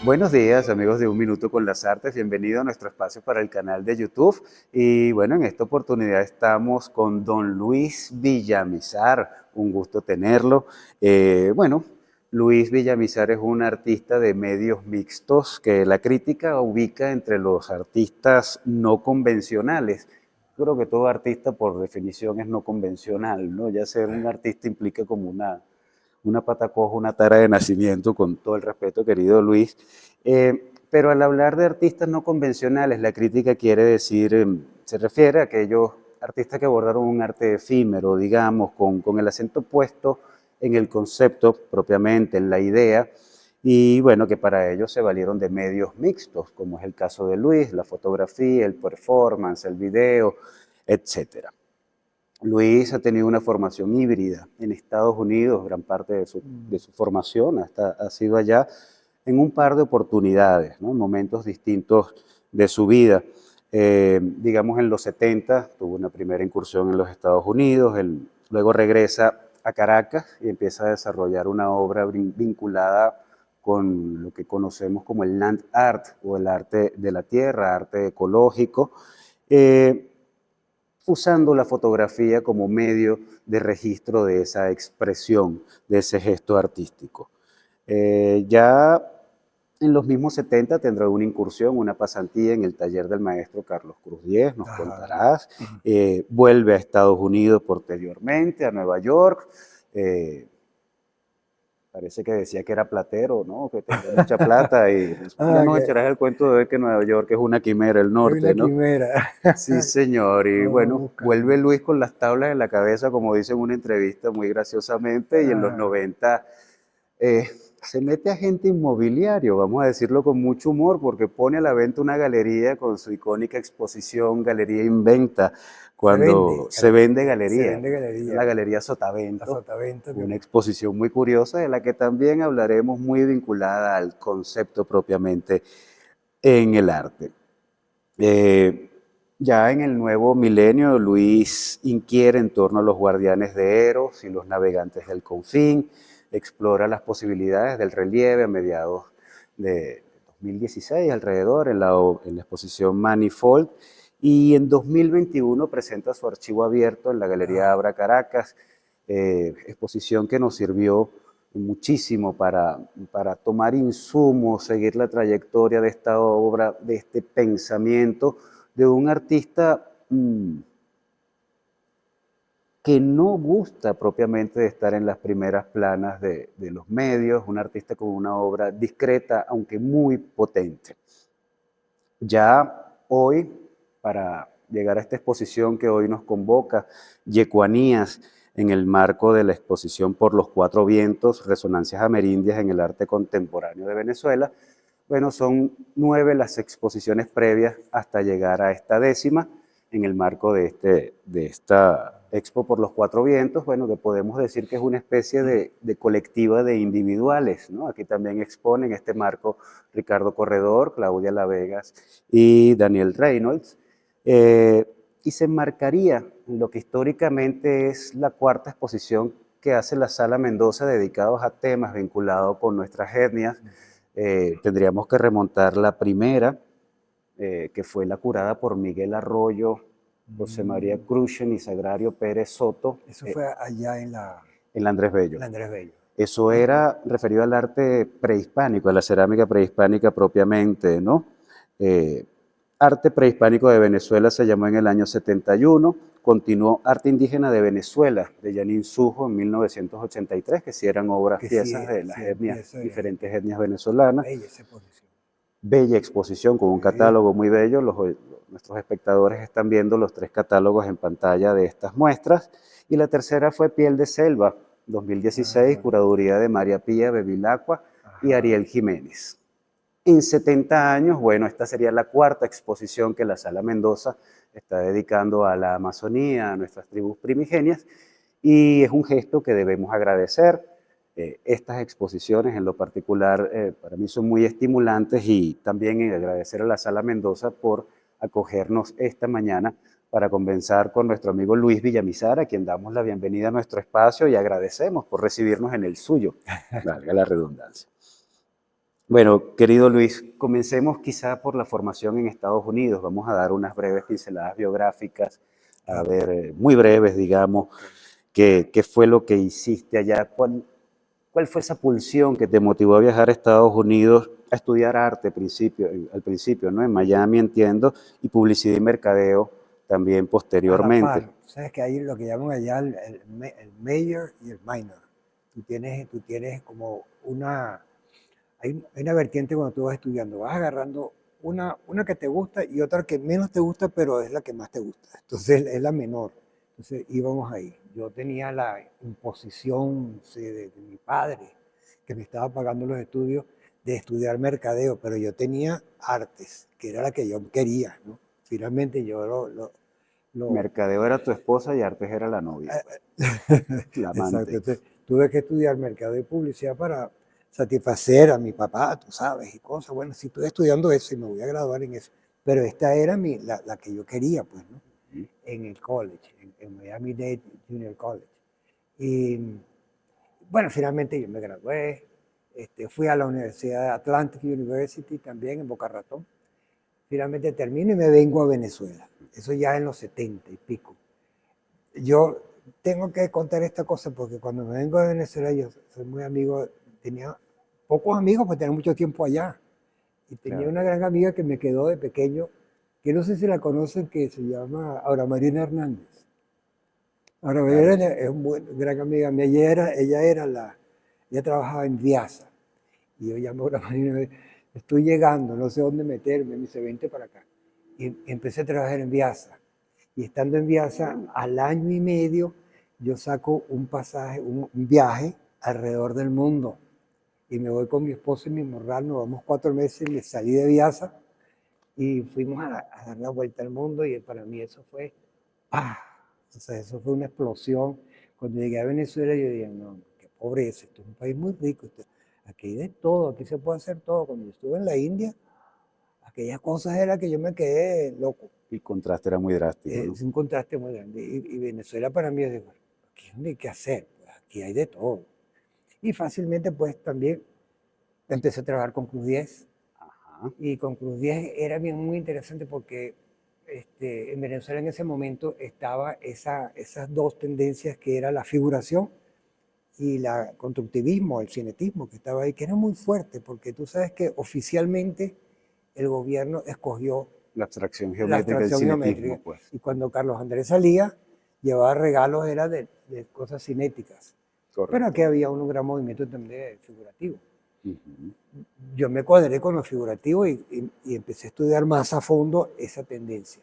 Buenos días, amigos de Un Minuto con las Artes. Bienvenido a nuestro espacio para el canal de YouTube. Y bueno, en esta oportunidad estamos con don Luis Villamizar. Un gusto tenerlo. Bueno, Luis Villamizar es un artista de medios mixtos que la crítica ubica entre los artistas no convencionales. Creo que todo artista por definición es no convencional, ¿no? Ya ser un artista implica como una pata coja, una tara de nacimiento, con todo el respeto, querido Luis. Pero al hablar de artistas no convencionales, la crítica quiere decir, se refiere a aquellos artistas que abordaron un arte efímero, digamos, con el acento puesto en el concepto propiamente, en la idea, y bueno, que para ello se valieron de medios mixtos, como es el caso de Luis, la fotografía, el performance, el video, etcétera. Luis ha tenido una formación híbrida en Estados Unidos, gran parte de su formación ha sido allá en un par de oportunidades, ¿no? En momentos distintos de su vida. Digamos en los 70 tuvo una primera incursión en los Estados Unidos, luego regresa a Caracas y empieza a desarrollar una obra vinculada con lo que conocemos como el land art o el arte de la tierra, arte ecológico. Eh, Usando la fotografía como medio de registro de esa expresión, de ese gesto artístico. Ya en los mismos 70 tendrá una incursión, una pasantía en el taller del maestro Carlos Cruz Diez, nos Ajá. contarás. Vuelve a Estados Unidos posteriormente, a Nueva York. eh, Parece que decía que era platero, ¿no? Que tenía mucha plata y después ya Ah, nos que echarás el cuento de ver que Nueva York es una quimera, el es norte, una ¿no? quimera. Sí, señor. Y Vamos a bueno, vuelve buscarlo. Luis con las tablas en la cabeza, como dice en una entrevista muy graciosamente, y en los Ajá. 90 eh, se mete agente inmobiliario, vamos a decirlo con mucho humor, porque pone a la venta una galería con su icónica exposición Galería Inventa, Se cuando vende, se vende se galería, vende era la galería. Galería La Sotavento, sotaventa, una exposición muy curiosa de la que también hablaremos, muy vinculada al concepto propiamente en el arte. Eh, ya en el nuevo milenio, Luis inquiere en torno a los guardianes de Eros y los navegantes del confín, explora las posibilidades del relieve a mediados de 2016, alrededor, en la exposición Manifold, y en 2021 presenta su archivo abierto en la Galería ajá. Abra Caracas, exposición que nos sirvió muchísimo para tomar insumos, seguir la trayectoria de esta obra, de este pensamiento de un artista que no gusta propiamente de estar en las primeras planas de los medios, un artista con una obra discreta, aunque muy potente. Ya hoy, para llegar a esta exposición que hoy nos convoca, Yecuanías, en el marco de la exposición Por los Cuatro Vientos, Resonancias Amerindias en el Arte Contemporáneo de Venezuela, bueno, son 9 las exposiciones previas hasta llegar a esta décima, en el marco de esta Expo por los Cuatro Vientos, bueno, que podemos decir que es una especie de colectiva de individuales, ¿no? Aquí también exponen este marco Ricardo Corredor, Claudia Lavegas y Daniel Reynolds, eh, y se enmarcaría en lo que históricamente es la cuarta exposición que hace la Sala Mendoza dedicados a temas vinculados con nuestras etnias. Tendríamos que remontar la primera, que fue la curada por Miguel Arroyo, José María Mm, Cruchen y Sagrario Pérez Soto, Eso fue allá en Andrés Bello. en Andrés Bello. Eso ¿Mm? era referido al arte prehispánico, a la cerámica prehispánica propiamente, ¿no? Eh, Arte prehispánico de Venezuela se llamó en el año 71, continuó Arte indígena de Venezuela, de Yanín Sujo, en 1983, que sí eran obras, Que piezas de las sí etnias, empieza de las diferentes etnias. etnias venezolanas. Bella esa exposición. Bella exposición con un Sí. catálogo muy bello. Nuestros espectadores están viendo los 3 catálogos en pantalla de estas muestras. Y la tercera fue Piel de Selva, 2016, Ajá, curaduría de María Pía Bevilacqua y ajá. Ariel Jiménez. En 70 años, bueno, esta sería la cuarta exposición que la Sala Mendoza está dedicando a la Amazonía, a nuestras tribus primigenias, y es un gesto que debemos agradecer. Estas exposiciones en lo particular para mí son muy estimulantes, y también agradecer a la Sala Mendoza por acogernos esta mañana para conversar con nuestro amigo Luis Villamizar, a quien damos la bienvenida a nuestro espacio y agradecemos por recibirnos en el suyo, valga la redundancia. Bueno, querido Luis, comencemos quizá por la formación en Estados Unidos. Vamos a dar unas breves pinceladas biográficas, a Claro, ver, muy breves, digamos, ok. qué fue lo que hiciste allá, cuál fue esa pulsión que te motivó a viajar a Estados Unidos a estudiar arte al principio, ¿no? En Miami, entiendo, y publicidad y mercadeo también A la posteriormente. par, sabes que hay lo que llaman allá el major y el minor. Tú tienes como hay una vertiente cuando tú vas estudiando, vas agarrando una que te gusta y otra que menos te gusta, pero es la que más te gusta. Entonces es la menor. Entonces íbamos ahí. Yo tenía la imposición, sí, de mi padre, que me estaba pagando los estudios, de estudiar mercadeo, pero yo tenía artes, que era la que yo quería, ¿no? Finalmente yo lo, Mercadeo era tu esposa y artes era la novia, pues, la Exacto. amante. Entonces, tuve que estudiar mercado y publicidad para satisfacer a mi papá, tú sabes, y cosas. Bueno, sí, estoy estudiando eso y me voy a graduar en eso. Pero esta era la que yo quería, pues, ¿no? En el college, en Miami-Dade Junior College. Y bueno, finalmente yo me gradué. Fui a la Universidad de Atlantic University también en Boca Ratón. Finalmente termino y me vengo a Venezuela. Eso ya en los 70 y pico. Yo tengo que contar esta cosa porque cuando me vengo de Venezuela yo soy muy amigo, tenía pocos amigos, pues tenía mucho tiempo allá. Y tenía Claro. una gran amiga que me quedó de pequeño, que no sé si la conocen, que se llama Aura Marina Hernández. Aura Claro. Marina es una gran amiga mía. Ella trabajaba en Viasa. Y yo llamo a Aura Marina y me dice, estoy llegando, no sé dónde meterme. Me dice, vente para acá. Y empecé a trabajar en Viasa. Y estando en Viasa, al año y medio, yo saco un pasaje, un viaje alrededor del mundo. Y me voy con mi esposo y mi morral, nos vamos 4 meses, me salí de Viasa y fuimos a dar la vuelta al mundo y para mí eso fue, ¡ah! O sea, eso fue una explosión. Cuando llegué a Venezuela yo dije, no, qué pobreza, esto es un país muy rico, aquí hay de todo, aquí se puede hacer todo. Cuando yo estuve en la India, aquellas cosas eran que yo me quedé loco. El contraste era muy drástico, ¿no? Es un contraste muy grande. Y Venezuela para mí es de, bueno, aquí no hay que hacer, pues, aquí hay de todo. Y fácilmente pues también empecé a trabajar con Cruz 10 Ajá. y con Cruz 10 era bien muy interesante porque en Venezuela en ese momento estaba esas dos tendencias que era la figuración y la constructivismo, el cinetismo que estaba ahí, que era muy fuerte porque tú sabes que oficialmente el gobierno escogió La abstracción la geométrica, el abstracción cinetismo, geométrica. pues. Y cuando Carlos Andrés salía, llevaba regalos, era de cosas cinéticas. Pero Correcto. aquí había un gran movimiento también figurativo. Ujú. Yo me cuadré con lo figurativo y empecé a estudiar más a fondo esa tendencia.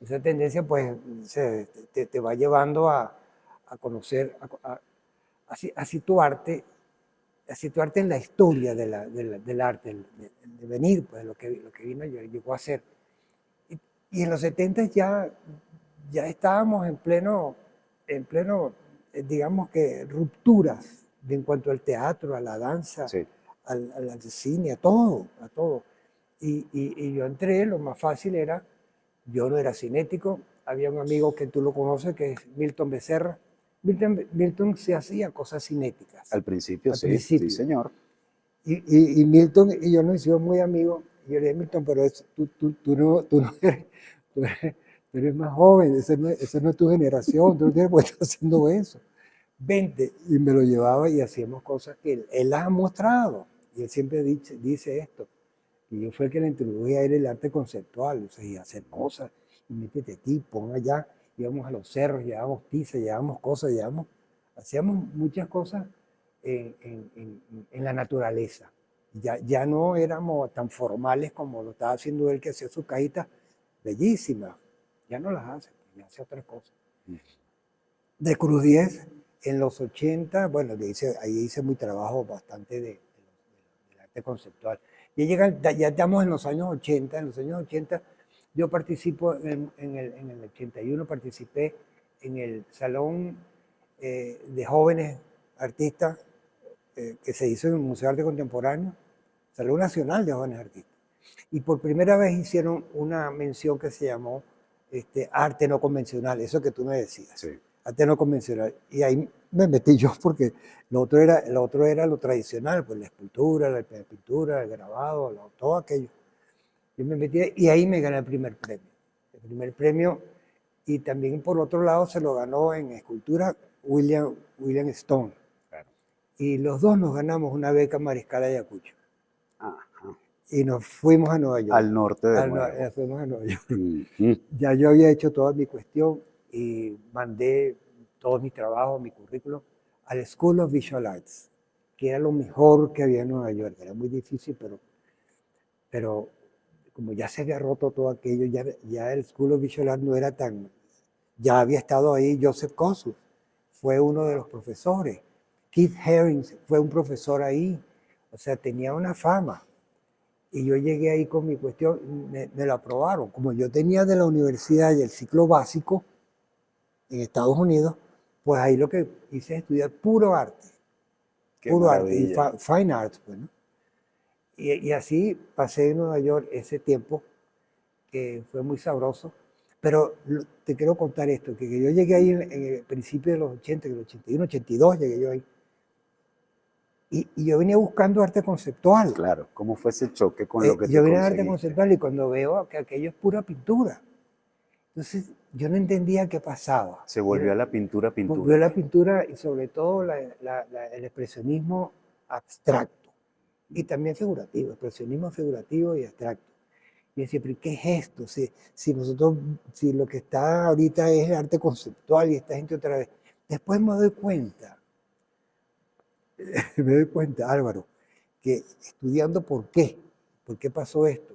Esa tendencia pues te va llevando a conocer, a situarte en la historia del arte, de venir, pues lo que vino, llegó a ser. Y en los 70 ya estábamos digamos que rupturas en cuanto al teatro, a la danza, Sí. al cine, a todo, a todo. Y yo entré, lo más fácil era, yo no era cinético, había un amigo que tú lo conoces, que es Milton Becerra. Milton se hacía cosas cinéticas Al principio, al sí, sí, principio. señor. Y Milton y yo nos hicimos muy amigos. Y yo le dije, Milton, pero tú no eres, tú eres más joven, esa no es tu generación, tú no tienes por qué estar haciendo eso. Vente. Y me lo llevaba y hacíamos cosas que él las ha mostrado. Y él siempre dice esto. Y yo fue el que le introduje a él el arte conceptual, o sea, y hacer cosas. Y métete aquí, pon allá. Íbamos a los cerros, llevábamos tiza, llevábamos cosas, hacíamos muchas cosas en la naturaleza. Ya no éramos tan formales como lo estaba haciendo él, que hacía sus cajitas bellísimas. Ya no las hace, ya hace otras cosas. De Cruz 10, en los 80, bueno, ahí hice mi trabajo bastante del arte conceptual. Ya estamos en los años 80. En los años 80 yo participo en el 81, participé en el Salón de Jóvenes Artistas que se hizo en el Museo de Arte Contemporáneo, Salón Nacional de Jóvenes Artistas. Y por primera vez hicieron una mención que se llamó arte no convencional, eso que tú me decías. Sí. arte no convencional. Y ahí me metí yo porque lo otro era lo tradicional, pues la escultura, la pintura, el grabado, todo aquello. Yo me metí y ahí me gané el primer premio. El primer premio, y también por otro lado se lo ganó en escultura William Stone. Claro. Y los dos nos ganamos una beca Mariscal Ayacucho. Ajá. Y nos fuimos a Nueva York. Al norte de nuevo. Fuimos a Nueva York. Ujú. Ya yo había hecho toda mi cuestión y mandé todos mis trabajos, mi currículum, al School of Visual Arts, que era lo mejor que había en Nueva York. Era muy difícil, pero como ya se había roto todo aquello, ya el School of Visual Arts no era tan... Ya había estado ahí Joseph Kosuth, fue uno de los profesores. Keith Haring fue un profesor ahí. O sea, tenía una fama. Y yo llegué ahí con mi cuestión, me la aprobaron. Como yo tenía de la universidad y el ciclo básico en Estados Unidos, pues ahí lo que hice es estudiar puro arte. Qué Puro arte y maravilla. fine arts, pues, ¿no? Y así pasé en Nueva York ese tiempo, que fue muy sabroso. Pero te quiero contar esto, que yo llegué ahí en el principio de los 80, en el 81, 82 llegué yo ahí. Y yo venía buscando arte conceptual. Claro, ¿cómo fue ese choque con lo que te Yo venía de arte conseguiste? conceptual y cuando veo que aquello es pura pintura, entonces yo no entendía qué pasaba. Se volvió a la pintura, Volvió pintura. la pintura y sobre todo el expresionismo abstracto y también figurativo, expresionismo figurativo y abstracto. Y decía, pero ¿qué es esto? Si lo que está ahorita es arte conceptual y esta gente otra vez. Después me doy cuenta, Álvaro, que estudiando por qué pasó esto.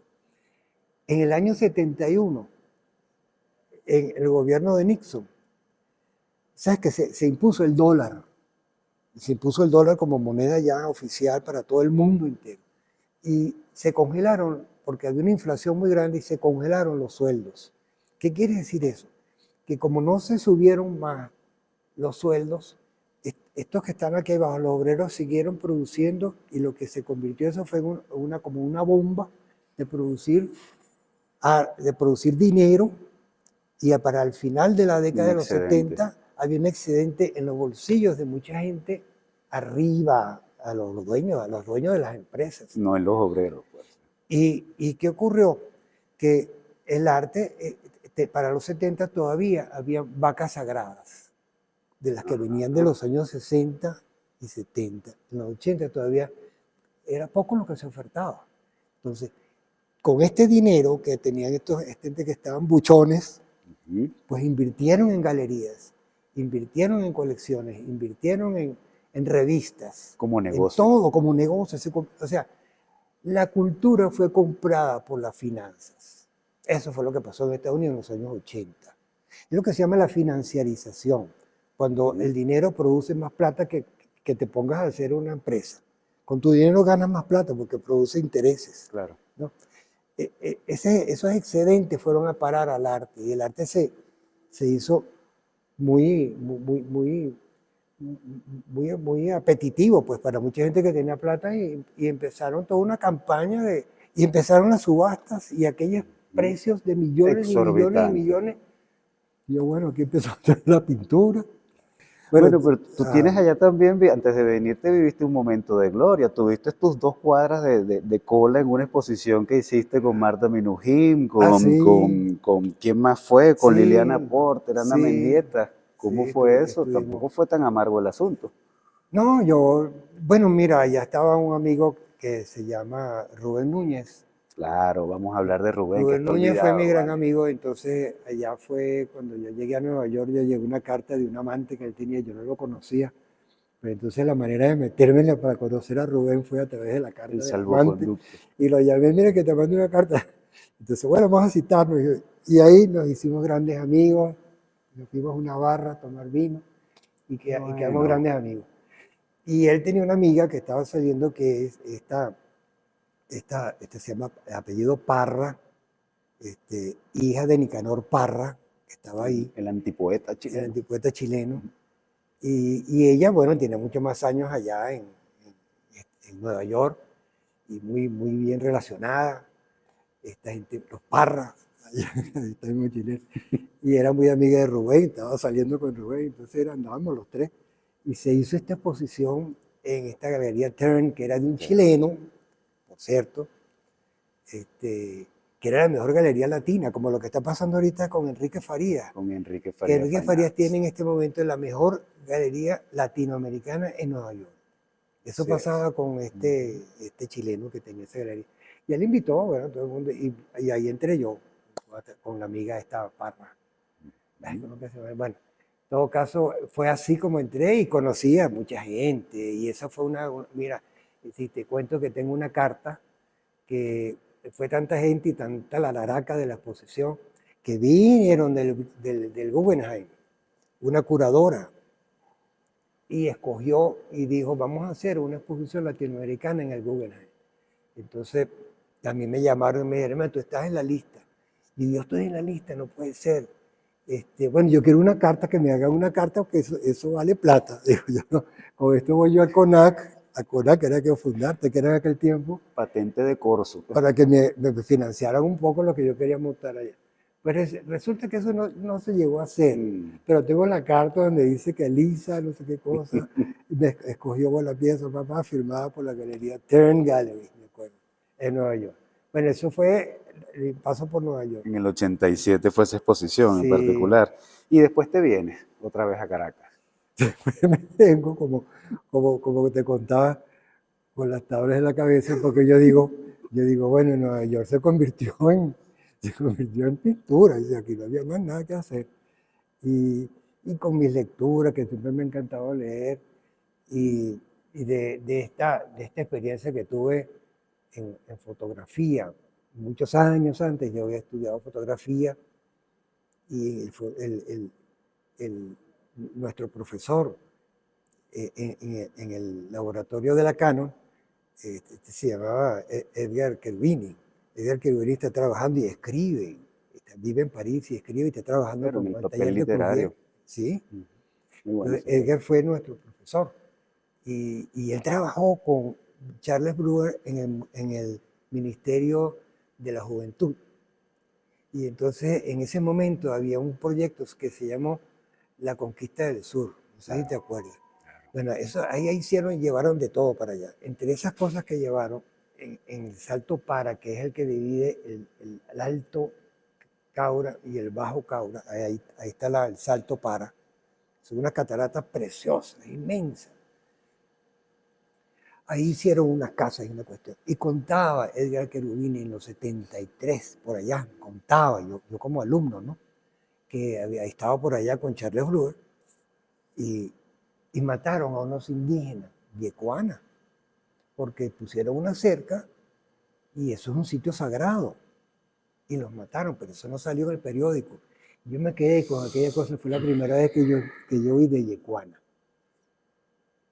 En el año 71, en el gobierno de Nixon, ¿sabes que se impuso el dólar? Se impuso el dólar como moneda ya oficial para todo el mundo entero. Y se congelaron, porque había una inflación muy grande y se congelaron los sueldos. ¿Qué quiere decir eso? Que como no se subieron más los sueldos, estos que están aquí abajo, los obreros siguieron produciendo y lo que se convirtió eso fue como una bomba de producir dinero y para el final de la década Un de los excedente. 70 había un excedente en los bolsillos de mucha gente arriba, a los dueños de las empresas. No en los obreros, pues. ¿Y qué ocurrió? Que el arte, para los 70 todavía había vacas sagradas, de las que venían de los años 60 y 70. En los 80 todavía era poco lo que se ofertaba. Entonces, con este dinero que tenían estos gente que estaban buchones, Ujú. pues invirtieron en galerías, invirtieron en colecciones, invirtieron en revistas, Como en negocio. todo como negocio. O sea, la cultura fue comprada por las finanzas. Eso fue lo que pasó en Estados Unidos en los años 80. Es lo que se llama la financiarización, cuando el dinero produce más plata que te pongas a hacer una empresa. Con tu dinero ganas más plata porque produce intereses, Claro. ¿no? Esos excedentes fueron a parar al arte y el arte se hizo muy, muy, muy, muy apetitivo pues para mucha gente que tenía plata y empezaron toda una campaña y empezaron las subastas y aquellos precios de millones y millones y Exorbitante. millones. Y yo, bueno, aquí empezó a hacer la pintura. Bueno, Bueno, pero tú tienes allá también, antes de venirte viviste un momento de gloria, tuviste tus 2 cuadras de cola en una exposición que hiciste con Marta Minujín, sí, con ¿quién más fue? Con Liliana sí, Porter, Ana sí, Mendieta. ¿Cómo sí, fue eso? estuvimos. Tampoco fue tan amargo el asunto. No, bueno, mira, ya estaba un amigo que se llama Rubén Núñez. Claro, vamos a hablar de Rubén, que Rubén está Núñez fue mi olvidado, gran ¿vale? amigo, entonces allá fue cuando yo llegué a Nueva York, yo llevé una carta de un amante que él tenía, yo no lo conocía, pero entonces la manera de meterme para conocer a Rubén fue a través de la El carta del amante, salvoconducto. y lo llamé, mira que te mando una carta. Entonces, bueno, vamos a citarnos, y ahí nos hicimos grandes amigos, nos fuimos a una barra a tomar vino, Qué y quedamos bueno. grandes amigos. Y él tenía una amiga que estaba saliendo que es se llama apellido Parra, hija de Nicanor Parra, que estaba ahí, El antipoeta el chileno. antipoeta chileno. Y ella, bueno, tiene muchos más años allá en Nueva York y muy, muy bien relacionada. Esta gente, los Parra, Gallerista mismo chileno. Y era muy amiga de Rubén, estaba saliendo con Rubén, entonces andábamos los tres. Y se hizo esta exposición en esta galería Turn, que era de un Sí. chileno, por cierto, que era la mejor galería latina, como lo que está pasando ahorita con Enrique Farías. Con Enrique Que Farías Enrique Fine Farías Arts. tiene en este momento la mejor galería latinoamericana en Nueva York. Eso Así es. pasaba con este chileno que tenía esa galería. Y él invitó, bueno, todo el mundo, y ahí entré yo, con la amiga esta Parra. Ay, ¿cómo que se llama? Bueno, en todo caso, fue así como entré y conocí a mucha gente. Y esa fue mira, si te cuento que tengo una carta que fue tanta gente y tanta la laraca de la exposición que vinieron del Guggenheim, una curadora, y escogió y dijo, vamos a hacer una exposición latinoamericana en el Guggenheim. Entonces, también me llamaron y me dijeron, tú estás en la lista. Y yo estoy en la lista, no puede ser. Bueno, yo quiero una carta, que me hagan una carta, porque eso vale plata. Digo yo, no, con esto voy yo al CONAC, a CONAC era que fundarte, que era en aquel tiempo, Patente de corso. Pues. para que me financiaran un poco lo que yo quería montar allá. Pues resulta que eso no se llegó a hacer, pero tengo la carta donde dice que Lisa, no sé qué cosa, me escogió por la pieza, papá, firmada por la galería Turn Gallery, me acuerdo, en Nueva York. Bueno, eso fue el paso por Nueva York. En el 87 fue esa exposición en Sí, particular. Y después te vienes otra vez a Caracas. me tengo como te contaba, con las tablas en la cabeza, porque yo digo, bueno, Nueva York se convirtió en pintura, y aquí no había más nada que hacer. Y con mis lecturas, que siempre me ha encantado leer, y, y de esta experiencia que tuve en fotografía. Muchos años antes yo había estudiado fotografía y nuestro profesor en el laboratorio de la Canon se llamaba Edgar Cherubini. Edgar Cherubini está trabajando y escribe. Vive en París y escribe y está trabajando Claro, en con el el papel taller de Cuvier. literario. ¿Sí? Muy bueno Entonces, ese Edgar proyecto. fue nuestro profesor y él trabajó con Charles Brewer en el Ministerio de la Juventud. Y entonces en ese momento había un proyecto que se llamó La Conquista del Sur. No sé si te acuerdas. Bueno, eso ahí hicieron, llevaron de todo para allá. Entre esas cosas que llevaron, en el Salto Para, que es el que divide el Alto Caura y el Bajo Caura, ahí está el Salto Para. Son unas cataratas preciosas, inmensas. Ahí hicieron unas casas y una cuestión. Y contaba Edgar Cherubini en los 73, por allá, contaba yo como alumno, ¿no? Que había estado por allá con Charles Brewer y, y mataron a unos indígenas, yecuanas, porque pusieron una cerca y eso es un sitio sagrado. Y los mataron, pero eso no salió en el periódico. Yo me quedé con aquella cosa, fue la primera vez que yo vi de yecuana.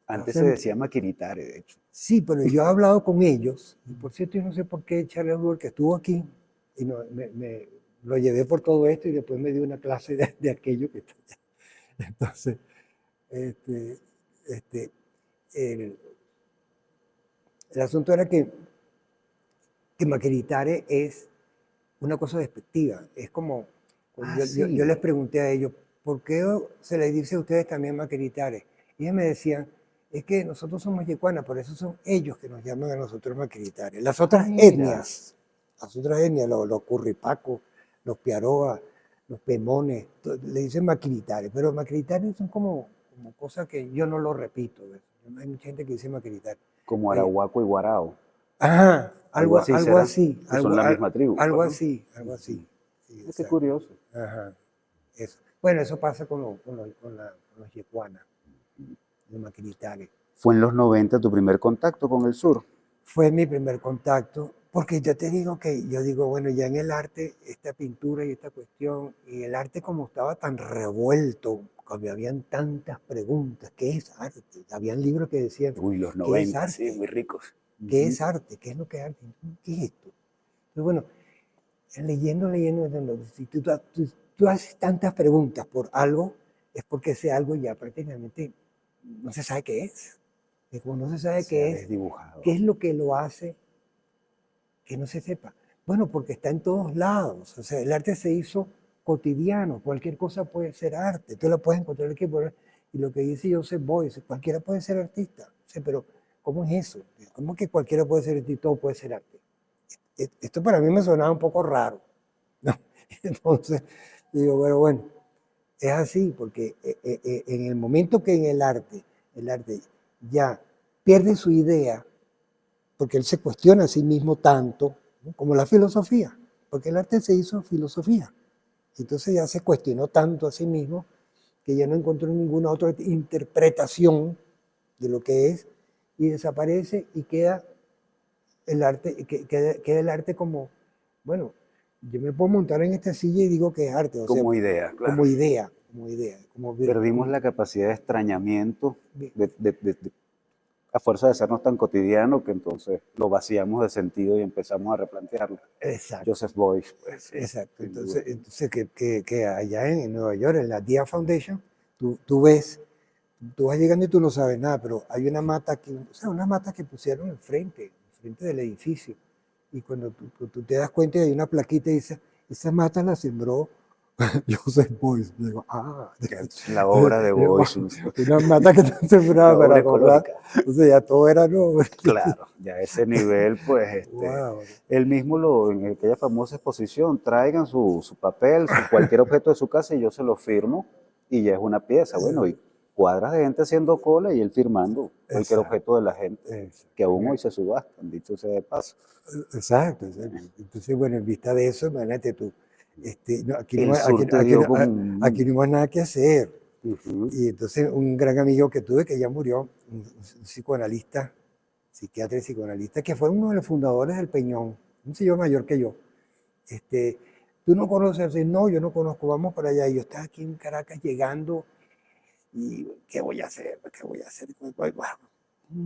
Antes se Entonces, decía Maquiritare, de hecho. sí, pero yo he hablado con ellos, y por cierto, yo no sé por qué Charles Brewer, que estuvo aquí, y lo llevé por todo esto y después me dio una clase de aquello que está allá. Entonces, este, este, el, el asunto era que Maqueritare es una cosa despectiva. Es como, yo les Sí. pregunté a ellos, ¿por qué se les dice a ustedes también Maqueritare? Y ellos me decían, es que nosotros somos yecuanas, por eso son ellos que nos llaman a nosotros Maqueritare. Mira. Las otras etnias, los curripacos, los piaroas, los pemones, le dicen Maqueritare, pero Maqueritare son como cosas que yo no lo repito. ¿Ves? Hay mucha gente que dice Maqueritare. Como Oye, Arahuaco y Guarao. ajá, Algo algo, así algo será. así, Que son la misma tribu, algo pues, ¿no? así, algo así. Sí, Qué exacto. curioso. Ajá, eso. Bueno, eso pasa con los yecuanas, los maquilitares. Fue en los 90 tu primer contacto con el sur. Fue mi primer contacto, porque yo te digo que, yo digo, bueno, ya en el arte, esta pintura y esta cuestión, y el arte como estaba tan revuelto, como habían tantas preguntas, ¿qué es arte? Habían libros que decían, Uy, los ¿qué es 90, sí, arte? muy ricos. ¿Qué es arte? ¿Qué es lo que es arte? ¿Qué es esto? Entonces, bueno, leyendo, si tú haces tantas preguntas por algo, es porque ese algo ya prácticamente no se sabe qué es. Y como no se sabe Se ha qué es desdibujado. lo que lo hace que no se sepa. Bueno, porque está en todos lados. O sea, el arte se hizo cotidiano. Cualquier cosa puede ser arte. Tú la puedes encontrar aquí. Y lo que dice Joseph Beuys, cualquiera puede ser artista. O sea, pero ¿cómo es eso? ¿Cómo que cualquiera puede ser artista y todo puede ser arte? Esto para mí me sonaba un poco raro, ¿no? Entonces, digo, pero bueno, es así, porque en el momento que en el arte ya pierde su idea, porque él se cuestiona a sí mismo tanto, ¿no? Como la filosofía, porque el arte se hizo filosofía. Entonces ya se cuestionó tanto a sí mismo que ya no encontró ninguna otra interpretación de lo que es y desaparece y queda el arte, queda el arte como, bueno, yo me puedo montar en esta silla y digo que es arte, o sea, Como idea, claro. como idea, como idea, Perdimos la capacidad de extrañamiento a fuerza de sernos tan cotidiano que entonces lo vaciamos de sentido y empezamos a replantearlo. exacto, Joseph Beuys, pues sí, exacto. sin duda. Entonces que allá en Nueva York, en la Dia Foundation, tú ves, tú vas llegando y tú no sabes nada, pero hay una mata que, o sea, una mata que pusieron enfrente del edificio. Y cuando tú te das cuenta hay una plaquita y dice, esa mata la sembró Joseph Beuys. Y digo, La obra de Beuys, una mata que está sembrada la para obra comprar. ecológica. O sea, ya todo era nuevo. Claro, ya a ese nivel, pues, Wow. él mismo en aquella famosa exposición, traigan su papel, cualquier objeto de su casa y yo se lo firmo y ya es una pieza. Bueno, y cuadras de gente haciendo cola y él firmando cualquier Exacto, objeto de la gente, que aún hoy exacto. se subastan, dicho sea de paso. Exacto. Entonces, bueno, en vista de eso, imagínate tú, no, El sur te dio como un aquí no hay más nada que hacer. Ujú. Y entonces un gran amigo que tuve, que ya murió, un psicoanalista, psiquiatra y psicoanalista, que fue uno de los fundadores del Peñón, un señor mayor que yo. Este, ¿Tú no conoces? No, yo no conozco, vamos para allá. Y yo estaba aquí en Caracas llegando y ¿qué voy a hacer? ¿Qué voy a hacer? Bueno,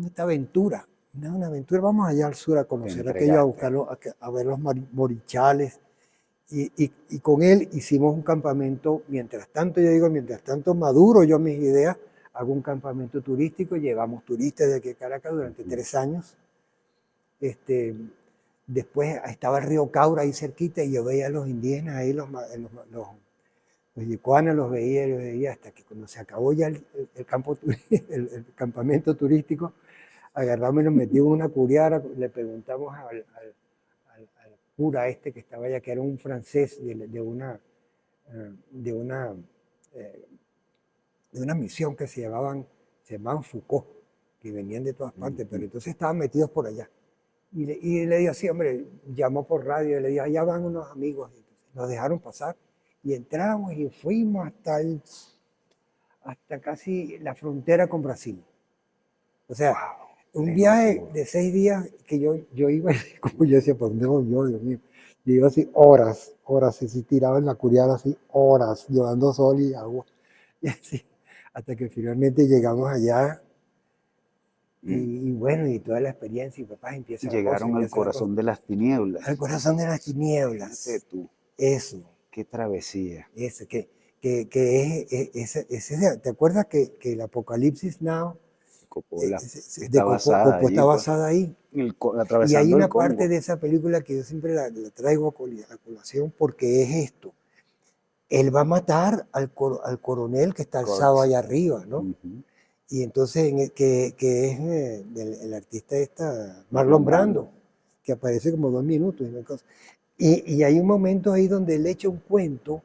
esta aventura, una aventura, vamos allá al sur a Te conocer aquello, a entregaste. buscarlo, a ver los morichales. Y con él hicimos un campamento, mientras tanto, yo digo, mientras tanto maduro yo mis ideas, hago un campamento turístico, llevamos turistas de aquí a Caracas durante 3 años. Este, Después estaba el río Caura ahí cerquita y yo veía a los indígenas ahí, los yecuanas los veía hasta que cuando se acabó ya el campamento turístico, agarramos y nos metimos en una curiara, le preguntamos al cura este que estaba allá, que era un francés de una, eh, de una misión que se llamaban Foucault, que venían de todas partes, pero Ujú. entonces estaban metidos por allá. Y le digo así, hombre, llamó por radio y le dijo, allá van unos amigos. Entonces, nos dejaron pasar y entramos y fuimos hasta casi la frontera con Brasil. O sea, Wow, un viaje lejísimo. de 6 días que yo iba, como yo decía, ¿por dónde voy yo, Dios mío? Yo iba así horas, y tiraba en la curiada así, horas, llevando sol y agua. Y así, hasta que finalmente llegamos allá Mm. y bueno, y toda la experiencia, y papá Llegaron al empieza la cosa. corazón de las Al tinieblas. corazón de las Imagínate tinieblas, tú, eso, qué travesía. eso, ¿te acuerdas que el Apocalipsis Now Coppola de está basada Coppola está allí, pues, basada ahí? Y hay atravesando el una parte Congo. de esa película que yo siempre la traigo a colación porque es esto. Él va a matar al coronel que está alzado Kurtz. allá arriba, ¿no? Ujú. Y entonces, que es el artista Marlon Marlon Brando. Brando, que aparece como 2 minutos. Y hay un momento ahí donde él echa un cuento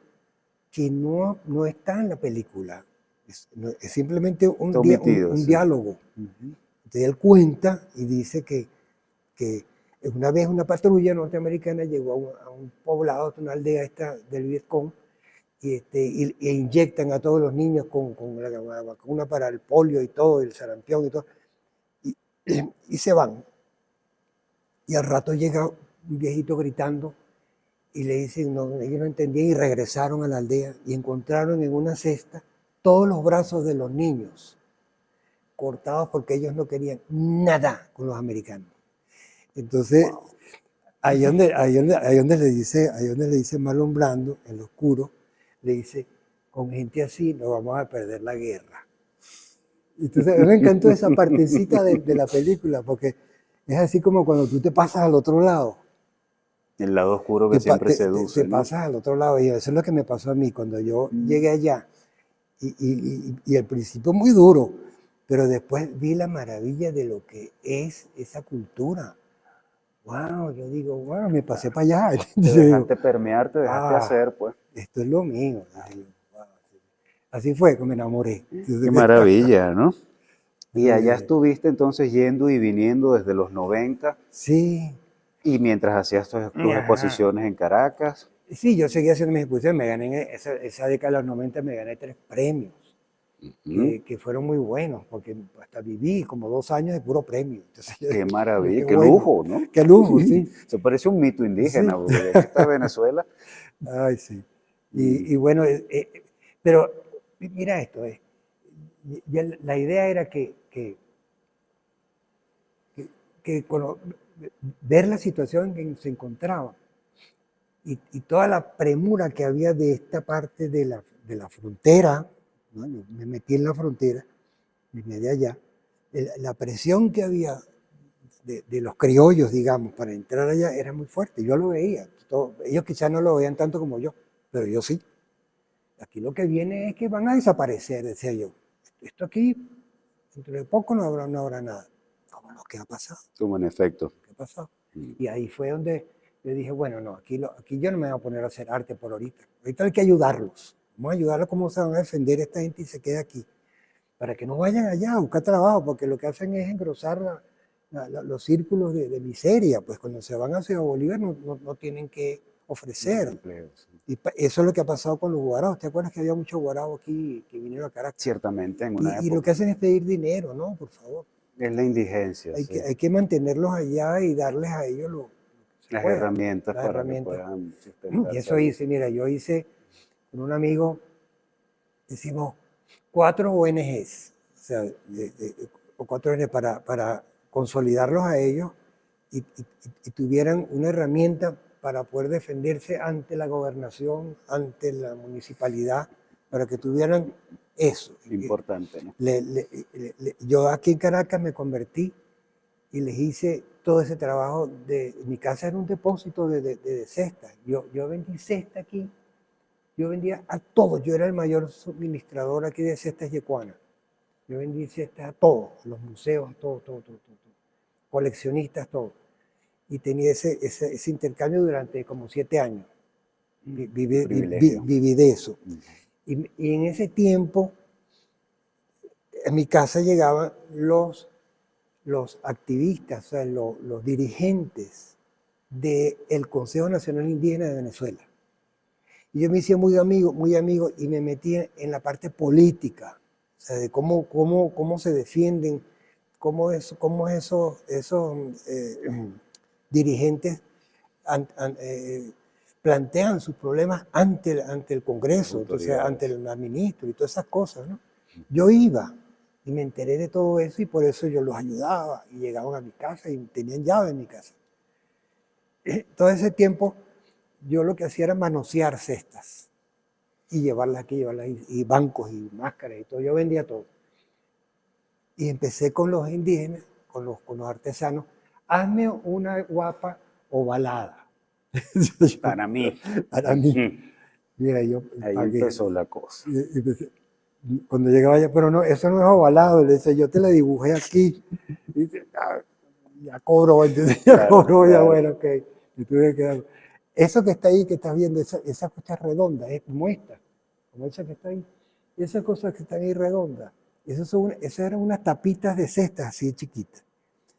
que no está en la película. Es simplemente Está omitido, un sí. diálogo. Ujú. Entonces él cuenta y dice que una vez una patrulla norteamericana llegó a un poblado, a una aldea esta del Vietcong, e inyectan a todos los niños con la vacuna para el polio y todo, el sarampión y todo, y, y se van. Y al rato llega un viejito gritando y le dicen, no, ellos no entendían y regresaron a la aldea y encontraron en una cesta todos los brazos de los niños cortados porque ellos no querían nada con los americanos. Entonces, Wow. ahí donde le dice Marlon Brando, en lo oscuro, le dice, con gente así no vamos a perder la guerra. Entonces, a mí me encantó esa partecita de la película, porque es así como cuando tú te pasas al otro lado El lado oscuro que siempre te seduce, ¿no? pasas al otro lado. Y eso es lo que me pasó a mí cuando yo llegué allá. Y al principio muy duro, pero después vi la maravilla de lo que es esa cultura. Wow, yo digo, wow, me pasé para allá. Te Entonces yo digo, dejaste permear, te dejaste ah, hacer, pues. esto es lo mío. Dije yo, wow. Así fue que me enamoré. Qué maravilla, ¿no? Y allá Eh, estuviste entonces yendo y viniendo desde los 90 sí, y mientras hacías tus ajá. exposiciones en Caracas. Sí, yo seguí haciendo mis exposiciones, me gané en esa década de los 90 me gané 3 premios, Ujú. que fueron muy buenos, porque hasta viví como 2 años de puro premio. Entonces yo Qué dije, "Coño, maravilla, qué qué bueno, lujo, ¿no? qué lujo, sí, Se parece un mito indígena, sí, porque ya que está Venezuela. ay, sí. Mm, Y bueno, pero mira esto, ya la idea era que ver la situación en que se encontraba y toda la premura que había de esta parte de la frontera, ¿no? Yo me metí en la frontera, vine de allá, la presión que había de los criollos, digamos, para entrar allá era muy fuerte. Yo lo veía. Ellos quizás no lo veían tanto como yo, pero yo sí. Aquí lo que viene es que van a desaparecer, decía yo. Esto aquí, dentro de poco no habrá nada. Como lo que ha pasado, como en efecto. ¿qué ha pasado? Mm, Y ahí fue donde yo dije, bueno, no, aquí yo no me voy a poner a hacer arte por ahorita. Ahorita hay que ayudarlos. Vamos a ayudarlos cómo se van a defender esta gente y se quede aquí. Para que no vayan allá a buscar trabajo, porque lo que hacen es engrosar los círculos de miseria. Pues cuando se van hacia Bolívar no tienen que no hay ofrecer. empleo, sí. Y eso es lo que ha pasado con los guaraos. ¿Te acuerdas que había muchos guaraos aquí que vinieron a Caracas? Ciertamente, en una Y lo que época. hacen es pedir dinero, ¿no? Por favor. Es la indigencia, Hay sí. que, hay que mantenerlos allá y darles a ellos lo que se Las pueda, herramientas las para que herramientas. puedan Y sustentarse eso allí. hice, mira, yo hice con un amigo, hicimos 4 ONGs, o sea, o 4 ONGs para consolidarlos a ellos y tuvieran una herramienta para poder defenderse ante la gobernación, ante la municipalidad, para que tuvieran eso. Importante, ¿no? Yo aquí en Caracas me convertí y les hice todo ese trabajo. Mi casa era un depósito de cestas. Yo vendí cestas aquí, yo vendía a todos, yo era el mayor suministrador aquí de cestas yecuanas. Yo vendí cestas a todos, a los museos, a todo. Coleccionistas, todo. Y tenía ese intercambio durante como 7 años. Qué privilegio. Viví de eso. Ujú. Y en ese tiempo, en mi casa llegaban los activistas, o sea, los dirigentes del Consejo Nacional Indígena de Venezuela. Y yo me hice muy amigo y me metí en la parte política, o sea, de cómo se defienden, cómo esos dirigentes an- an- eh, plantean sus problemas ante el Las Congreso, entonces ante autoridades. el ministro y todas esas cosas, ¿no? Ujú. Yo iba y me enteré de todo eso y por eso yo los ayudaba y llegaban a mi casa y tenían llave en mi casa. Todo ese tiempo yo lo que hacía era manosear cestas y llevarlas aquí, llevarlas ahí, y bancos y máscaras y todo. Yo vendía todo. Y empecé con los indígenas, con los artesanos. Hazme una guapa ovalada. Para mí. Para mí. Ujú. Mira, yo Ahí pagué. empezó la cosa. Y empecé, cuando llegaba allá, pero no, eso no es ovalado. Le decía, yo te la dibujé aquí. Y dice, "Ah, ya cobró, entonces ya Claro, cobró, ya claro. bueno, ok. Me tuve que dar. Eso que está ahí, que estás viendo, esa cosa redonda, es como esa que está ahí. Esas cosas que están ahí redondas, esas eran unas tapitas de cestas así chiquitas.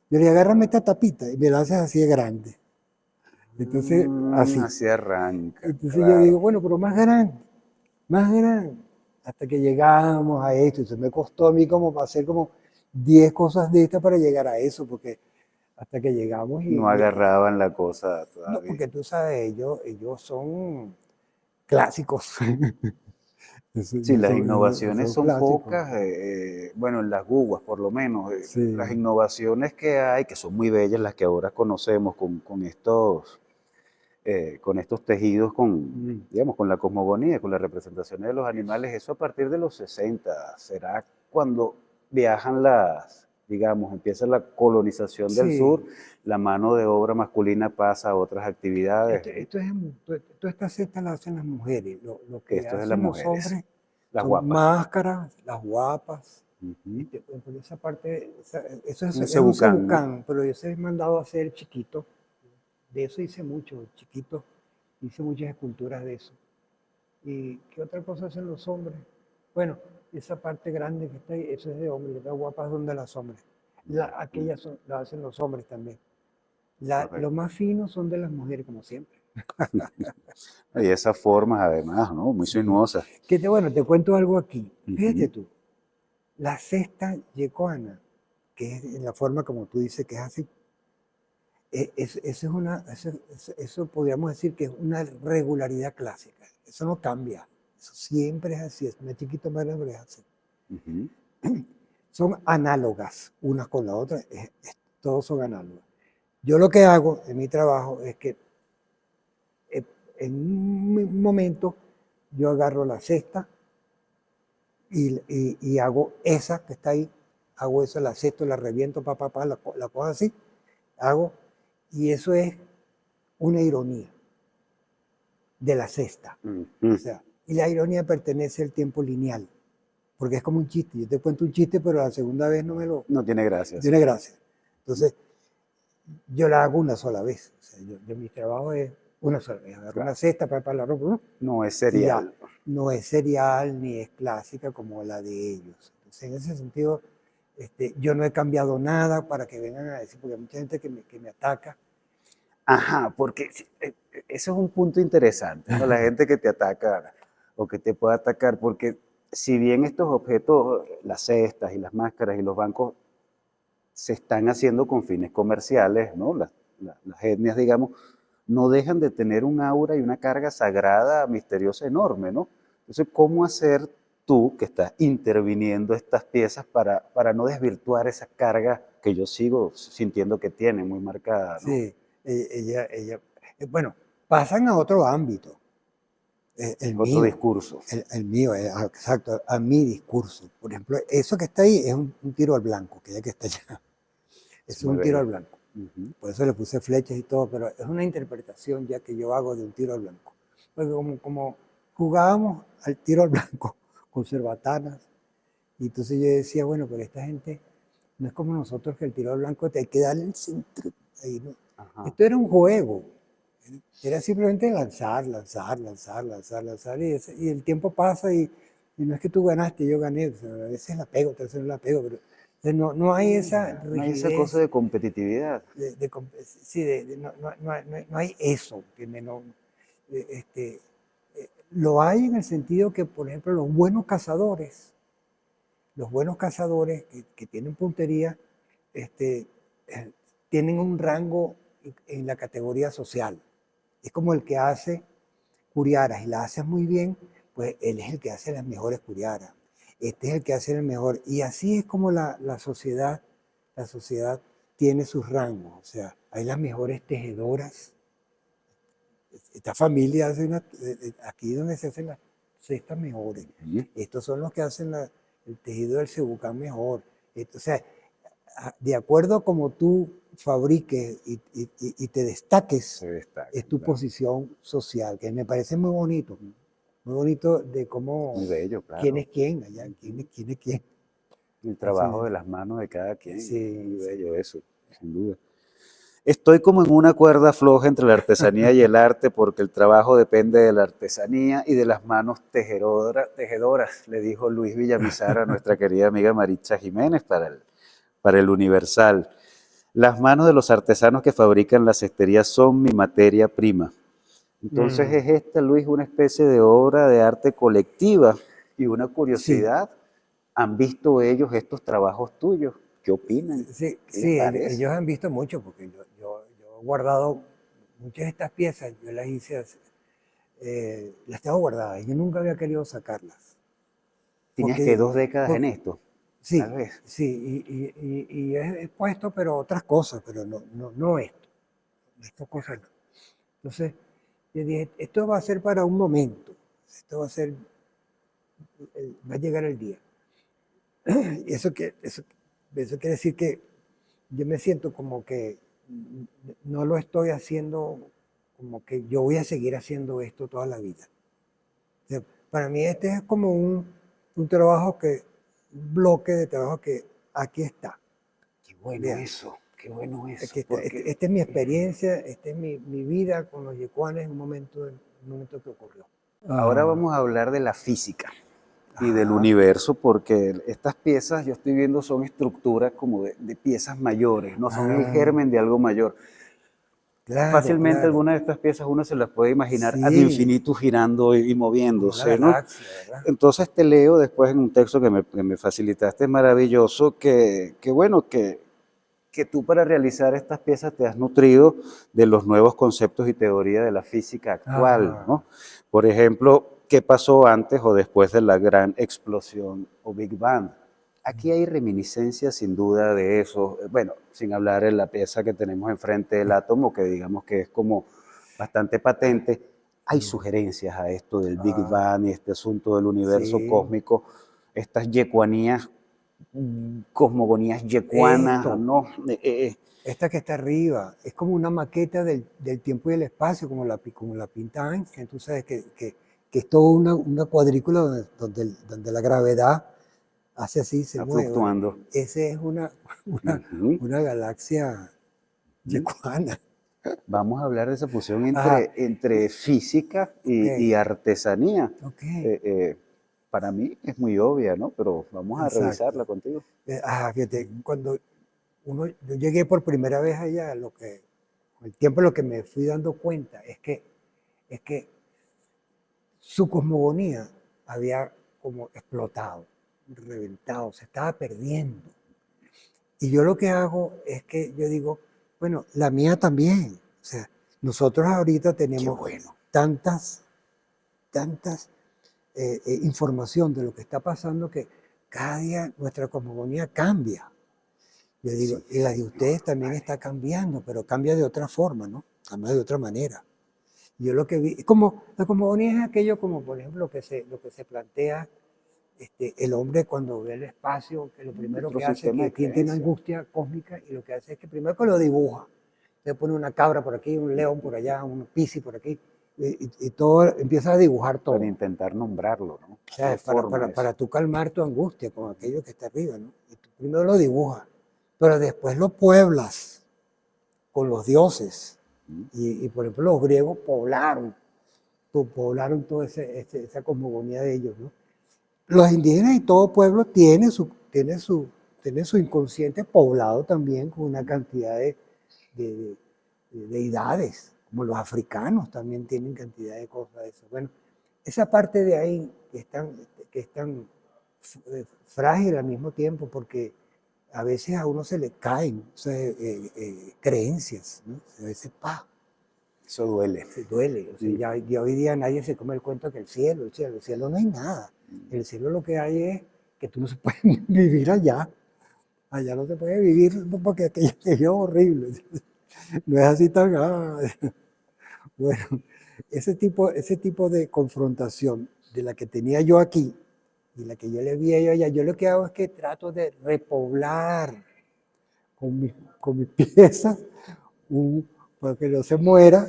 Yo le digo, agárrame esta tapita y me la haces así de grande. Entonces, así. Así arranca, Entonces yo claro. digo, bueno, pero más grande. Hasta que llegamos a esto. Entonces me costó a mí como para hacer como 10 cosas de estas para llegar a eso, porque hasta que llegamos No agarraban la cosa no, todavía. porque tú sabes, ellos son clásicos. Sí, las Ellos innovaciones son son clásicos. pocas, bueno, en las guguas por lo menos. Las Sí. innovaciones que hay, que son muy bellas, las que ahora conocemos con estos tejidos, Mm. digamos, con la cosmogonía, con las representaciones de los animales, eso a partir de los 60. ¿Será cuando viajan digamos, empieza la colonización del sur, Sí, la mano de obra masculina pasa a otras actividades. todas estas cestas las hacen las mujeres. Lo que Esto es de las hacen los mujeres, hombres las son guapas. máscaras, las guapas. Ujú. Por esa parte, eso Un es un cebucán, ¿no? cebucán, pero yo se he mandado a hacer chiquito. De eso hice mucho, chiquito. Hice muchas esculturas de eso. ¿Y qué otra cosa hacen los hombres? Bueno, esa parte grande que está ahí, eso es de hombres. Las guapas son de las hombres. Aquellas las hacen los hombres también. Los Correcto. más finos son de las mujeres, como siempre. Y esas formas, además, ¿no? Muy Sí. sinuosas. Bueno, te cuento algo aquí. Fíjate Ujú. tú, la cesta yecoana, que es en la forma como tú dices que es así, eso es eso podríamos decir que es una regularidad clásica. Eso no cambia. Eso siempre es así. Es una chiquita más grande, es así. Ujú. Son análogas unas con la otra. Todos son análogas. Yo lo que hago en mi trabajo es que eh, en un momento yo agarro la cesta y hago esa que está ahí, hago esa, la cesto, la reviento, la cojo así, hago, y eso es una ironía de la cesta. O Ujú. sea, y la ironía pertenece al tiempo lineal, porque es como un chiste. Yo te cuento un chiste, pero la segunda vez no me lo No tiene no gracia, sí. tiene gracia. Entonces, yo la hago una sola vez. O sea, mi trabajo es una sola vez. Agarro la Claro. cesta, la ropa, ¿no? No es Y ya. serial. No es serial ni es clásica como la de ellos. Entonces, en ese sentido, yo no he cambiado nada para que vengan a decir, porque hay mucha gente que me ataca. Ajá, porque eso es un punto interesante, ¿no? La gente que te ataca o que te puede atacar, porque si bien estos objetos, las cestas y las máscaras y los bancos se están haciendo con fines comerciales, ¿no? Las etnias, digamos, no dejan de tener un aura y una carga sagrada, misteriosa, enorme, ¿no? Entonces, ¿cómo hacer tú, que estás interviniendo estas piezas para no desvirtuar esa carga que yo sigo sintiendo que tiene muy marcada, ¿no? Sí, bueno, pasan a otro ámbito, el Es otro mío, discurso. el mío, exacto, a mi discurso. Por ejemplo, eso que está ahí es un tiro al blanco, que ya que está allá, Es es muy un tiro bello. al blanco. Ujú. Por eso le puse flechas y todo, pero es una interpretación ya que yo hago de un tiro al blanco. Porque como jugábamos al tiro al blanco con cerbatanas, y entonces yo decía, bueno, pero esta gente no es como nosotros que el tiro al blanco te hay que darle el centro. Ahí, ¿no? Ajá. Esto era un juego, era simplemente lanzar, lanzar, lanzar, lanzar, lanzar, y el tiempo pasa y no es que tú ganaste, yo gané, o sea, a veces la pego, otras veces no la pego, pero o sea, no hay esa No hay esa cosa rigidez de competitividad. sí, no hay eso, ¿entiendes? No, lo hay en el sentido que, por ejemplo, los buenos cazadores que tienen puntería, este, eh, tienen un rango en la categoría social. Es como el que hace curiaras y la hace muy bien, pues él es el que hace las mejores curiaras. Este es el que hace el mejor. Y así es como la sociedad tiene sus rangos. O sea, hay las mejores tejedoras. Esta familia hace aquí donde se hacen las cestas mejores. Ujú. Estos son los que hacen el tejido del cebucán mejor. O sea, de acuerdo a como tú fabriques y te destaques, Se es destacan, tu claro. posición social, que me parece muy bonito de Muy cómo, bello, quién claro. es quién allá, Ujú. quién es quién. El Así trabajo es. de las manos de cada quien. Sí, Muy sí. bello eso, sin duda. Estoy como en una cuerda floja entre la artesanía y el arte porque el trabajo depende de la artesanía y de las manos tejedoras, le dijo Luis Villamizar a nuestra querida amiga Maritza Jiménez para el Universal. Las manos de los artesanos que fabrican la cestería son mi materia prima. Entonces Mm, es esta, Luis, una especie de obra de arte colectiva y una sí, curiosidad. ¿Han visto ellos estos trabajos tuyos? ¿Qué opinan? sí, ¿Qué les sí, parece? ellos han visto mucho porque yo he guardado muchas de estas piezas, yo las hice, las tengo guardadas, yo nunca había querido sacarlas. Tenías que Porque, 2 décadas en por- esto, tal sí, vez. sí, y he puesto, pero otras cosas, pero no esto, estas cosas no. Entonces, yo dije, esto va a ser para un momento, esto va a ser, va a llegar el día. Y eso que, eso. Eso quiere decir que yo me siento como que no lo estoy haciendo, como que yo voy a seguir haciendo esto toda la vida. O sea, para mí este es como un trabajo un bloque de trabajo que aquí está. Qué bueno Vea, eso, qué bueno eso, aquí está. porque Esta es mi experiencia, esta es mi vida con los yecuanes en un momento que ocurrió. ahora Ah, vamos a hablar de la física y del ajá, universo, porque estas piezas, yo estoy viendo, son estructuras como de piezas mayores, no son el ah, germen de algo mayor. claro, Fácilmente claro. algunas de estas piezas uno se las puede imaginar ad Sí, infinitum girando y como una moviéndose, ¿no? galaxia, ¿verdad? Entonces te leo después en un texto que me facilitaste maravilloso, que bueno, que tú para realizar estas piezas te has nutrido de los nuevos conceptos y teorías de la física actual, Ajá. ¿no? Por ejemplo, ¿qué pasó antes o después de la gran explosión o Big Bang? Aquí hay reminiscencias sin duda de eso, bueno, sin hablar de la pieza que tenemos enfrente del átomo, que digamos que es como bastante patente. Hay Ujú. sugerencias a esto del Big Ah, Bang y este asunto del universo sí, cósmico, estas yecuanías, cosmogonías yecuanas, esto, ¿no? esta que está arriba, es como una maqueta del tiempo y el espacio, como la pinta Einstein. Tú sabes que es toda una cuadrícula donde la gravedad hace así, se Está mueve. Bueno, fluctuando. esa es una, Ujú, una galaxia ujú. yecuana. Vamos a hablar de esa fusión Ajá, entre física ok, y artesanía. ok, Eh, eh, para mí es muy obvia, ¿no? Pero vamos a revisarla exacto. contigo. Fíjate, yo llegué por primera vez allá, con el tiempo lo que me fui dando cuenta es que su cosmogonía había como explotado, reventado, se estaba perdiendo. Y yo lo que hago es que yo digo, bueno, la mía también. O sea, nosotros ahorita Qué tenemos bueno. tantas, tantas información de lo que está pasando que cada día nuestra cosmogonía cambia. Yo digo, Sí, y la de ustedes señor. también Vale. está cambiando, pero cambia de otra forma, ¿no? Cambia de otra manera. Yo lo que vi, es como, la cosmogonía es aquello como, por ejemplo, lo que se plantea el hombre cuando ve el espacio, que lo primero Nuestro que hace es sistema que de tiene creencias. angustia cósmica y lo que hace es que primero que lo dibuja. Se pone una cabra por aquí, un león por allá, un piscis por aquí, y todo, empieza a dibujar Para todo. intentar nombrarlo, ¿no? Darle ¿Sabes? Para, forma para, a eso. para tú calmar tu angustia con aquello que está arriba, ¿no? Y tú primero lo dibujas, pero después lo pueblas con los dioses. ¿Mm? Por ejemplo, los griegos poblaron toda esa cosmogonía de ellos, ¿no? Los indígenas y todo pueblo tiene su inconsciente poblado también con una cantidad de- de deidades, como los africanos también tienen cantidad de cosas de eso. Bueno, esa parte de ahí que es tan frágil al mismo tiempo, porque a veces a uno se le caen, o sea, creencias, ¿no? A veces, ¡pa! Eso duele. Se duele. O sea, Y, ya hoy día nadie se come el cuento que el cielo no hay nada. mm, El cielo lo que hay es que tú no se puede vivir allá. Allá no se puede vivir porque aquello es horrible. No es así tan... Bueno, ese tipo de confrontación de la que tenía yo aquí y la que yo le vi a ellos allá, yo lo que hago es que trato de repoblar con mis piezas para que no se muera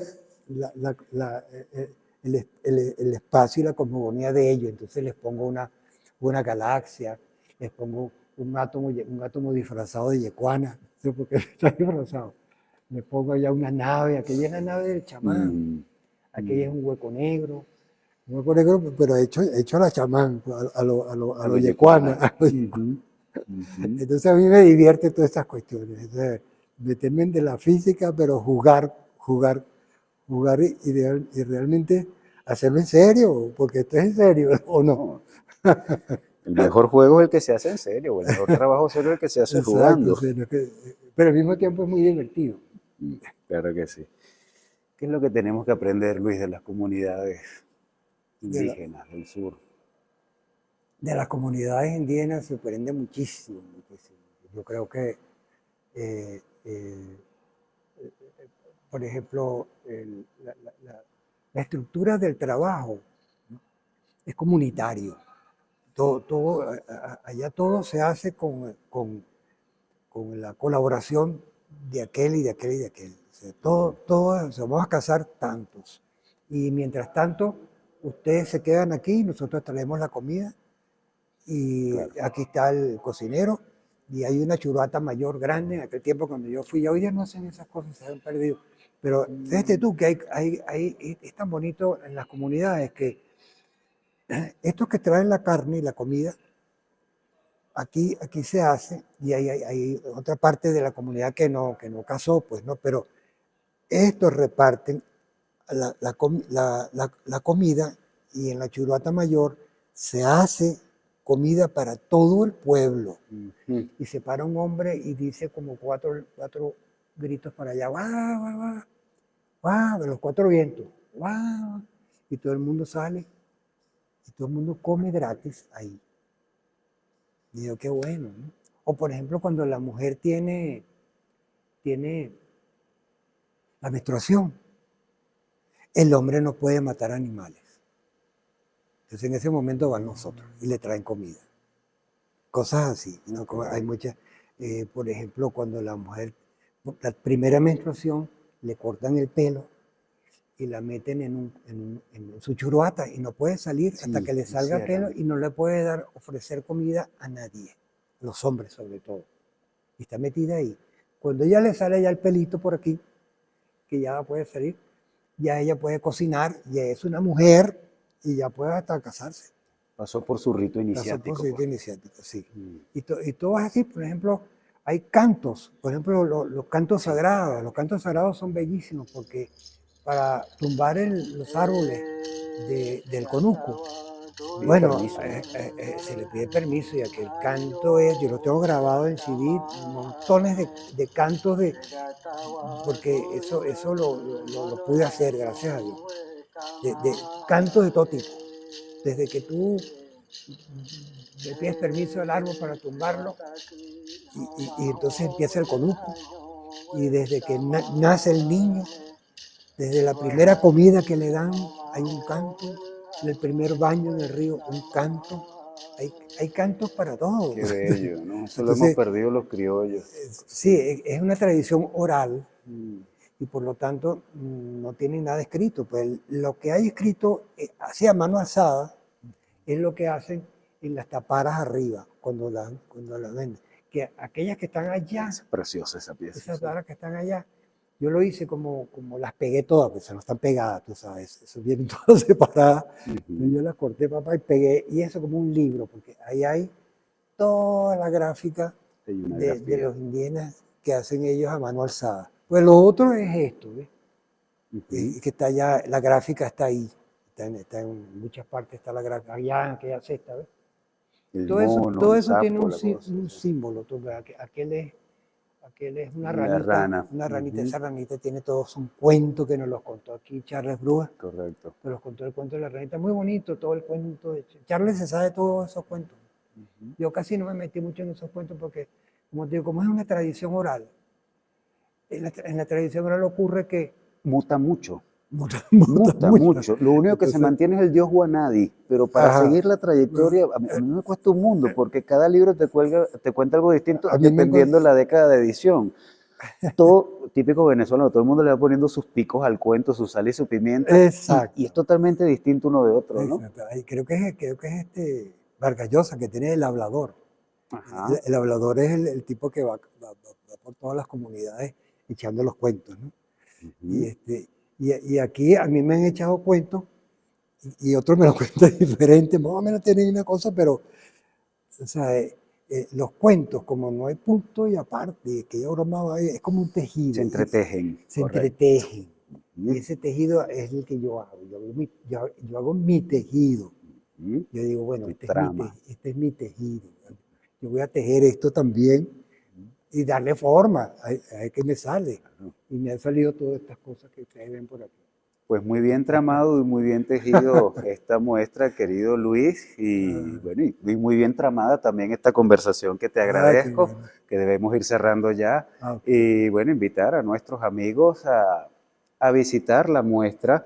el espacio y la cosmogonía de ellos. Entonces les pongo una galaxia, les pongo un átomo disfrazado de yecuana, ¿sí? Porque está disfrazado. Les pongo allá una nave, aquella es la nave del chamán, mm, aquella es mm. un hueco negro, pero hecho a la chamán, a A lo lo yecuana. yecuana. Ujú, ujú. Entonces a mí me divierte todas estas cuestiones. Entonces, meterme de la física, pero jugar y realmente hacerlo en serio, porque esto es en serio, ¿o no? No, el mejor juego es el que se hace en serio, o el mejor trabajo serio es el que se hace Exacto, jugando. sí, pero al mismo tiempo es muy divertido. Mm, claro que sí. ¿Qué es lo que tenemos que aprender, Luis, de las comunidades De, la- indígenas del sur? de las comunidades indígenas se aprende muchísimo, muchísimo. Yo creo que, eh, eh, por ejemplo, la estructura del trabajo, ¿no? Es comunitario. Allá todo se hace con la colaboración de aquel y de aquel y de aquel. O sea, todos vamos a cazar tantos. Y mientras tanto, ustedes se quedan aquí y nosotros traemos la comida. Y Claro. aquí está el cocinero. Y hay una churrata mayor grande. En aquel tiempo cuando yo fui, ya hoy día no hacen esas cosas, se han perdido. Pero fíjate tú que es tan bonito en las comunidades que estos que traen la carne y la comida, aquí se hace, y hay otra parte de la comunidad que no casó, pues no, pero estos reparten la comida, y en la Churrata Mayor se hace comida para todo el pueblo. Ujú. Y se para un hombre y dice como cuatro gritos para allá, guau, guau, guau, guau, de los cuatro vientos, guau, y todo el mundo sale y todo el mundo come gratis ahí. Y yo, qué bueno, ¿no? O por ejemplo, cuando la mujer tiene la menstruación, el hombre no puede matar animales. Entonces en ese momento van nosotros y le traen comida. Cosas así, ¿no? Hay muchas, por ejemplo, cuando la mujer, la primera menstruación, le cortan el pelo y la meten en su churuata y no puede salir hasta Sí, que le salga pelo, encierran. y no le puede ofrecer comida a nadie, los hombres sobre todo. Y está metida ahí. Cuando ella le sale ya el pelito por aquí, que ya puede salir, ya ella puede cocinar, ya es una mujer y ya puede hasta casarse. Pasó por su rito Pasó por iniciático, cierta pues. iniciática, sí. Mm. Y todo es así, por ejemplo, hay cantos, por ejemplo, los cantos Sí. sagrados. Los cantos sagrados son bellísimos porque para tumbar los árboles del conuco, Pide bueno, permiso, ¿no? se le pide permiso, y aquel canto es, yo lo tengo grabado en CD, montones de cantos porque eso lo pude hacer, gracias a Dios, de cantos de todo tipo. Desde que tú le pides permiso al árbol para tumbarlo, y entonces empieza el conuco, y desde que nace el niño, desde la primera comida que le dan, hay un canto, en el primer baño en el río, un canto. Hay cantos para todo. Qué bello, ¿no? Eso lo hemos Entonces, perdido los criollos. sí, es una tradición oral, Mm. y por lo tanto no tiene nada escrito. Pues lo que hay escrito, así a mano alzada, es lo que hacen en las taparas arriba, cuando las venden. Que aquellas que están allá, Es preciosa esa pieza, esas sí. taparas que están allá, yo lo hice como las pegué todas, pues no están pegadas, tú sabes, eso vienen todas separadas. Entonces Ujú. yo las corté, papá, y pegué, y eso como un libro, porque ahí hay toda la gráfica Hay una de grafía. los indígenas que hacen ellos a mano alzada. Pues lo otro es esto, ¿ves? Ujú. Que está allá, la gráfica está ahí, está en muchas partes, está la gráfica, allá en aquella cesta, ¿ves? El mono, Todo el eso tiene sapo, la cosa, un sí. símbolo. Aquel es La rana. una ranita, Ujú. esa ranita tiene todos un cuento que nos los contó aquí Charles Brúa, Correcto. que nos contó el cuento de la ranita, muy bonito todo el cuento. Charles se sabe todos esos cuentos. Ujú. Yo casi no me metí mucho en esos cuentos porque, como te digo, como es una tradición oral, en la tradición oral ocurre que Muta mucho. muta Muta mucho. mucho. Lo único que se Entonces, mantiene es el dios Guanadi, pero para ajá, seguir la trayectoria, a mí me cuesta un mundo, porque cada libro te cuenta algo distinto a mí me, dependiendo de la década de edición. Todo típico venezolano, todo el mundo le va poniendo sus picos al cuento, su sal y su pimienta, y es exacto. totalmente distinto uno de otro, ¿no? Exacto. Ahí creo que es Vargas Llosa, que tiene el hablador. Ajá. El hablador es el tipo que va por todas las comunidades echando los cuentos, ¿no? Y, Ujú. y aquí a mí me han echado cuentos, y otros me lo cuentan diferente, más o menos tienen una cosa, pero o sea, los cuentos, como no hay punto y aparte, que yo bromaba, es como un Se tejido, y entretejen, se correcto. entretejen. Y Ujú. ese tejido es el que yo hago. Yo hago mi tejido. Ujú. Yo digo, bueno, Tu trama. este es mi tejido. Yo voy a tejer esto también y darle forma a ver qué me sale. Claro. Y me han salido todas estas cosas que ustedes ven por aquí. Pues muy bien tramado y muy bien tejido esta muestra, querido Luis, y Ah, bueno, y muy bien tramada también esta conversación que te qué agradezco, bueno. que debemos ir cerrando ya, Ah, ok. y bueno, invitar a nuestros amigos a visitar la muestra.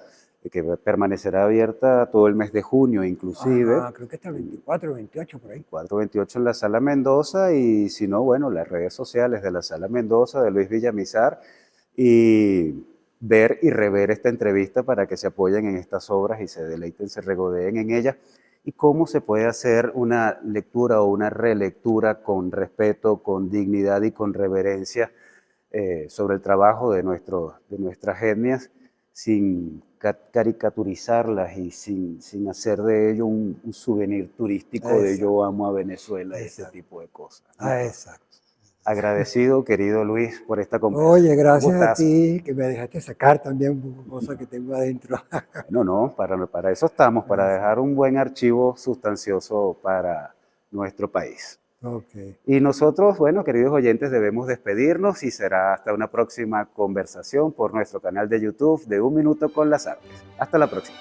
que permanecerá abierta todo el mes de junio inclusive. Ajá, creo que hasta el 24, 28 por ahí. 428 en la Sala Mendoza y si no, bueno, las redes sociales de la Sala Mendoza, de Luis Villamizar, y ver y rever esta entrevista para que se apoyen en estas obras y se deleiten, se regodeen en ellas, y cómo se puede hacer una lectura o una relectura con respeto, con dignidad y con reverencia sobre el trabajo de nuestras etnias, sin caricaturizarlas y sin hacer de ello un souvenir turístico de Exacto, yo amo a Venezuela y ese exacto. tipo de cosas, ¿no? Exacto. Agradecido, querido Luis, por esta conversación. Oye, Un gracias a gustazo. ti que me dejaste sacar también cosas que tengo adentro. Bueno, no, para eso estamos, para Así. dejar un buen archivo sustancioso para nuestro país. Ok. Y nosotros, bueno, queridos oyentes, debemos despedirnos y será hasta una próxima conversación por nuestro canal de YouTube de Un Minuto con las Artes. Hasta la próxima.